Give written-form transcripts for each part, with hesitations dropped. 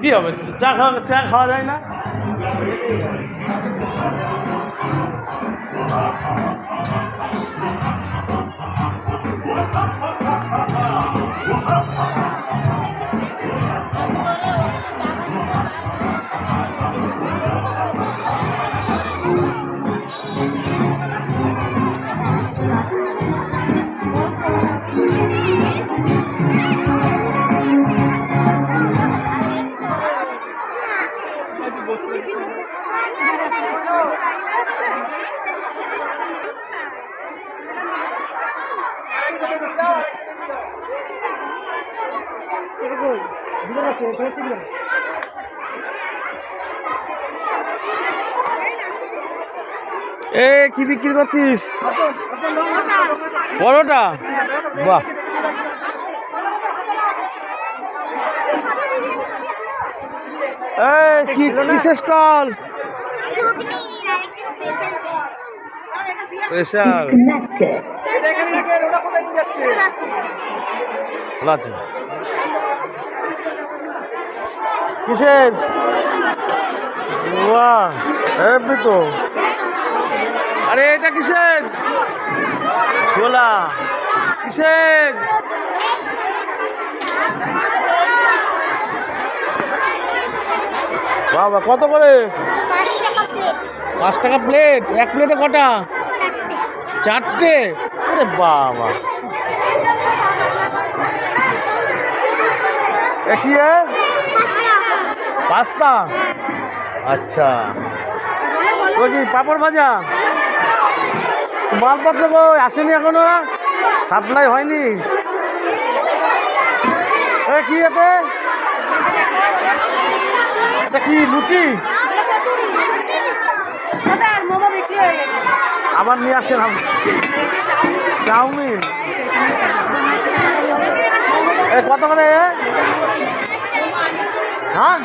কি হবে? চা খাওয়া যায় না? এ কি বিক্রি করছিস? পরোটা? বাহ, কি কিসের স্টল? স্পেশাল কিসের? বাহ, হেবি তো। আরে এটা কিসের? ছোলা কিসের? বাবা, কত করে? 5 টাকা প্লেট। এক প্লেটে কটা? 4টে। আরে বাবা, কি পাস্তা? আচ্ছা, তো কি পাঁপড় ভাজা? মালপত্র আসেনি এখনো, সাপ্লাই হয়নি। কি এতে? এটা কি লুচি? আবার নিয়ে আসেন চাউমিন। কত করে? হ্যাঁ,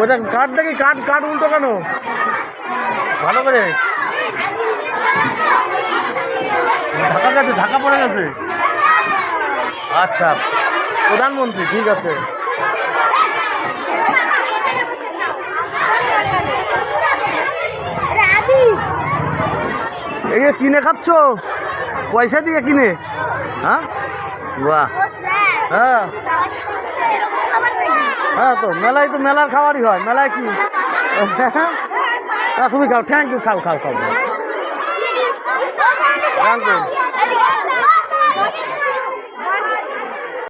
ওটা কাঠ দেখি, কাঠ উল্টো কেন? ভালো করে ঢাকা গেছে, ঢাকা পড়ে গেছে। আচ্ছা, প্রধানমন্ত্রী, ঠিক আছে। এই কিনে খাচ্ছ? পয়সা দিয়ে কিনে? হ্যাঁ, বাহ। হ্যাঁ হ্যাঁ, তো মেলায় তো মেলার খাবারই হয়। মেলায় কি? হ্যাঁ, তুমি খাও। থ্যাংক ইউ, খাও। Thank you.